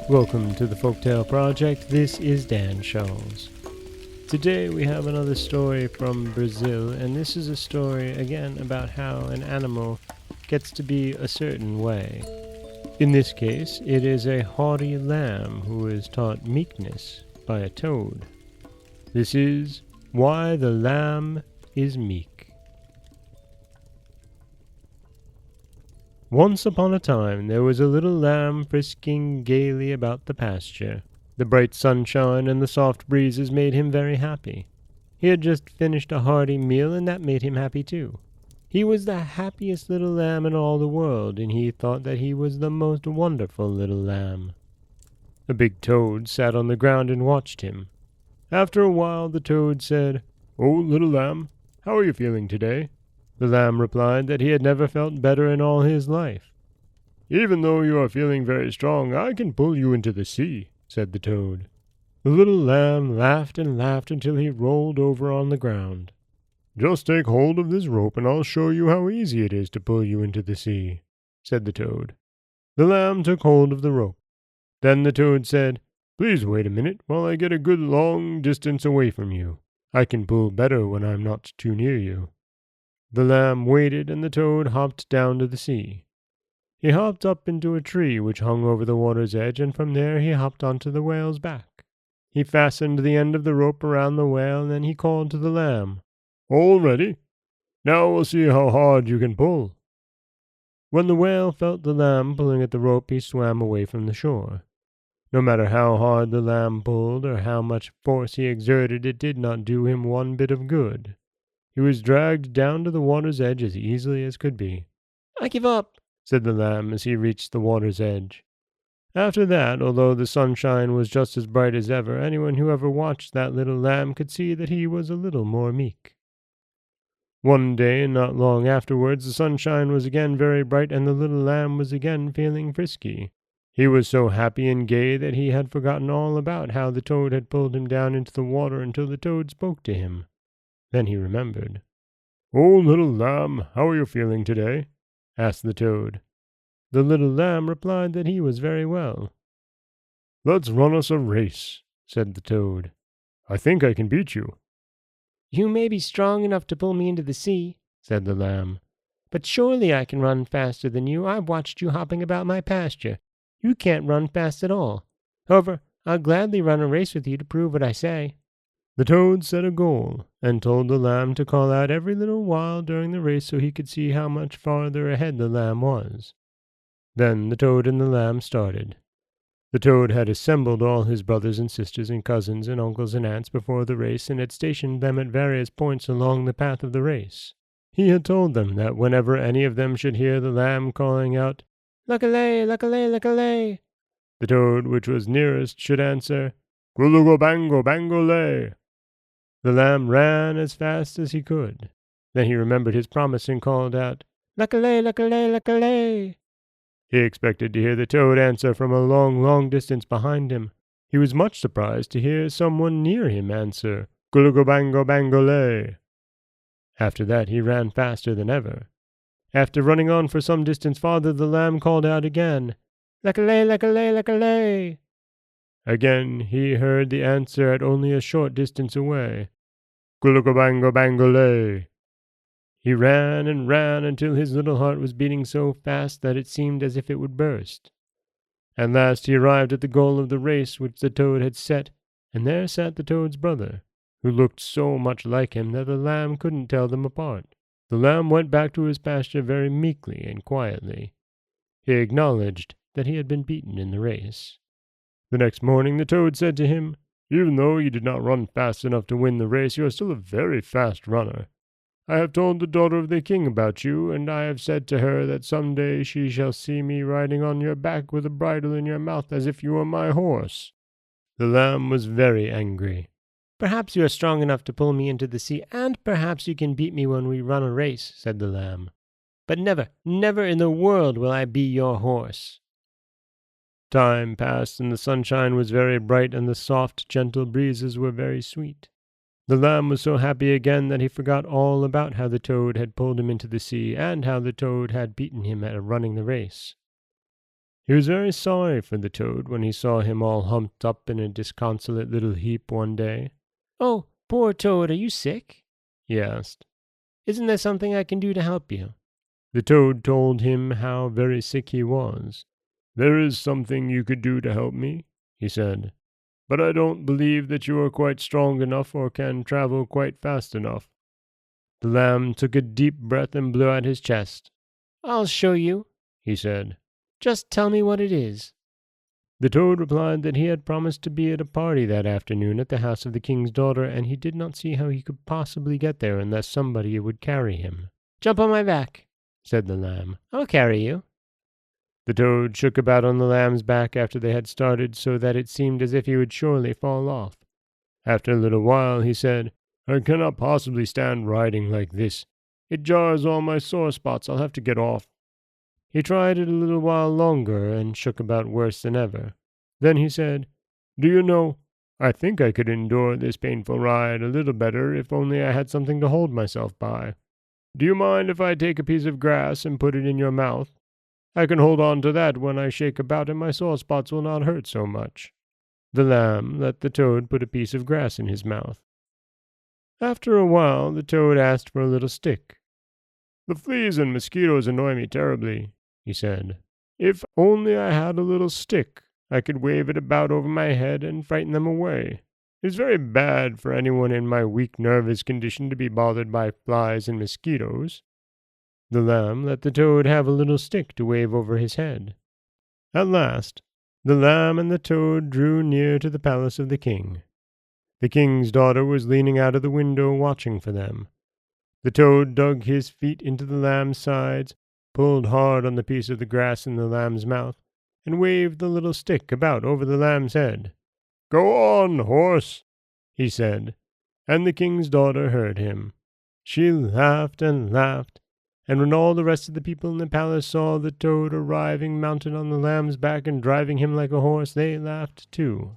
Welcome to the Folktale Project. This is Dan Charles. Today we have another story from Brazil, and this is a story again about how an animal gets to be a certain way. In this case, it is a haughty lamb who is taught meekness by a toad. This is Why the Lamb is Meek. Once upon a time there was a little lamb frisking gaily about the pasture. The bright sunshine and the soft breezes made him very happy. He had just finished a hearty meal, and that made him happy too. He was the happiest little lamb in all the world, and he thought that he was the most wonderful little lamb. A big toad sat on the ground and watched him. After a while the toad said, "Oh, little lamb, how are you feeling today?" The lamb replied that he had never felt better in all his life. "Even though you are feeling very strong, I can pull you into the sea," said the toad. The little lamb laughed and laughed until he rolled over on the ground. "Just take hold of this rope and I'll show you how easy it is to pull you into the sea," said the toad. The lamb took hold of the rope. Then the toad said, "Please wait a minute while I get a good long distance away from you. I can pull better when I'm not too near you." The lamb waited, and the toad hopped down to the sea. He hopped up into a tree which hung over the water's edge, and from there he hopped onto the whale's back. He fastened the end of the rope around the whale, and then he called to the lamb, "All ready? Now we'll see how hard you can pull." When the whale felt the lamb pulling at the rope, he swam away from the shore. No matter how hard the lamb pulled, or how much force he exerted, it did not do him one bit of good. He was dragged down to the water's edge as easily as could be. "I give up," said the lamb as he reached the water's edge. After that, although the sunshine was just as bright as ever, anyone who ever watched that little lamb could see that he was a little more meek. One day, and not long afterwards, the sunshine was again very bright, and the little lamb was again feeling frisky. He was so happy and gay that he had forgotten all about how the toad had pulled him down into the water until the toad spoke to him. Then he remembered. "Oh, little lamb, how are you feeling today?" asked the toad. The little lamb replied that he was very well. "Let's run us a race," said the toad. "I think I can beat you." "You may be strong enough to pull me into the sea," said the lamb, "but surely I can run faster than you. I've watched you hopping about my pasture. You can't run fast at all. However, I'll gladly run a race with you to prove what I say." The toad set a goal, and told the lamb to call out every little while during the race so he could see how much farther ahead the lamb was. Then the toad and the lamb started. The toad had assembled all his brothers and sisters and cousins and uncles and aunts before the race, and had stationed them at various points along the path of the race. He had told them that whenever any of them should hear the lamb calling out, "Luck-a-lay, luck-a-lay, luck-a-lay," the toad which was nearest should answer, "Gulugo-bango-bango-lay." The lamb ran as fast as he could. Then he remembered his promise and called out, "Luck-a-lay, luck-a-lay, luck-a-lay." He expected to hear the toad answer from a long, long distance behind him. He was much surprised to hear someone near him answer, "Gulugo-bango-bango-lay." After that he ran faster than ever. After running on for some distance farther, the lamb called out again, "Luck-a-lay, luck-a-lay, luck-a-lay." Again he heard the answer at only a short distance away, "Gulugo-bango-bango-lay." He ran and ran until his little heart was beating so fast that it seemed as if it would burst. At last he arrived at the goal of the race which the toad had set, and there sat the toad's brother, who looked so much like him that the lamb couldn't tell them apart. The lamb went back to his pasture very meekly and quietly. He acknowledged that he had been beaten in the race. The next morning the toad said to him, "Even though you did not run fast enough to win the race, you are still a very fast runner. I have told the daughter of the king about you, and I have said to her that some day she shall see me riding on your back with a bridle in your mouth as if you were my horse." The lamb was very angry. "Perhaps you are strong enough to pull me into the sea, and perhaps you can beat me when we run a race," said the lamb. "But never, never in the world will I be your horse." Time passed, and the sunshine was very bright, and the soft, gentle breezes were very sweet. The lamb was so happy again that he forgot all about how the toad had pulled him into the sea and how the toad had beaten him at running the race. He was very sorry for the toad when he saw him all humped up in a disconsolate little heap one day. "Oh, poor toad, are you sick?" he asked. "Isn't there something I can do to help you?" The toad told him how very sick he was. "There is something you could do to help me," he said, "but I don't believe that you are quite strong enough or can travel quite fast enough." The lamb took a deep breath and blew out his chest. "I'll show you," he said. "Just tell me what it is." The toad replied that he had promised to be at a party that afternoon at the house of the king's daughter, and he did not see how he could possibly get there unless somebody would carry him. "Jump on my back," said the lamb. "I'll carry you." The toad shook about on the lamb's back after they had started, so that it seemed as if he would surely fall off. After a little while he said, "I cannot possibly stand riding like this. It jars all my sore spots. I'll have to get off." He tried it a little while longer and shook about worse than ever. Then he said, "Do you know, I think I could endure this painful ride a little better if only I had something to hold myself by. Do you mind if I take a piece of grass and put it in your mouth? I can hold on to that when I shake about and my sore spots will not hurt so much." The lamb let the toad put a piece of grass in his mouth. After a while the toad asked for a little stick. "The fleas and mosquitoes annoy me terribly," he said. "If only I had a little stick, I could wave it about over my head and frighten them away. It is very bad for anyone in my weak nervous condition to be bothered by flies and mosquitoes." The lamb let the toad have a little stick to wave over his head. At last, the lamb and the toad drew near to the palace of the king. The king's daughter was leaning out of the window watching for them. The toad dug his feet into the lamb's sides, pulled hard on the piece of the grass in the lamb's mouth, and waved the little stick about over the lamb's head. "Go on, horse," he said, and the king's daughter heard him. She laughed and laughed, and when all the rest of the people in the palace saw the toad arriving mounted on the lamb's back and driving him like a horse, they laughed too.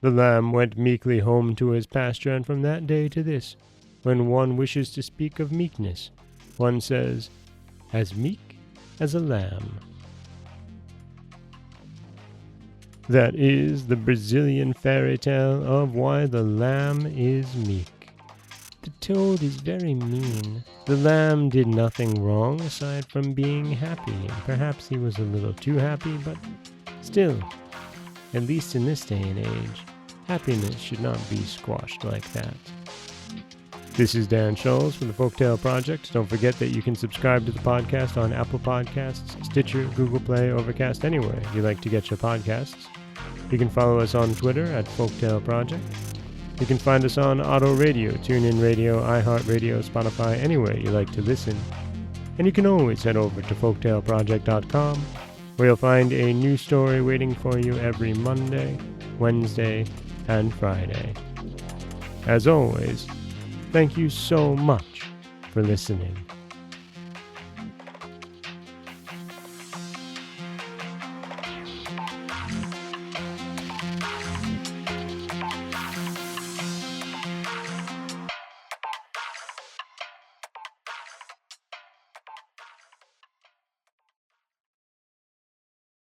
The lamb went meekly home to his pasture, and from that day to this, when one wishes to speak of meekness, one says, "As meek as a lamb." That is the Brazilian fairy tale of Why the Lamb is Meek. The toad is very mean. The lamb did nothing wrong aside from being happy, and perhaps he was a little too happy, but still, at least in this day and age, happiness should not be squashed like that. This is Dan Scholes from the Folktale Project. Don't forget that you can subscribe to the podcast on Apple Podcasts, Stitcher, Google Play, Overcast, anywhere you like to get your podcasts. You can follow us on Twitter at Folktale Project. You can find us on Auto Radio, TuneIn Radio, iHeartRadio, Spotify, anywhere you like to listen. And you can always head over to folktaleproject.com, where you'll find a new story waiting for you every Monday, Wednesday, and Friday. As always, thank you so much for listening.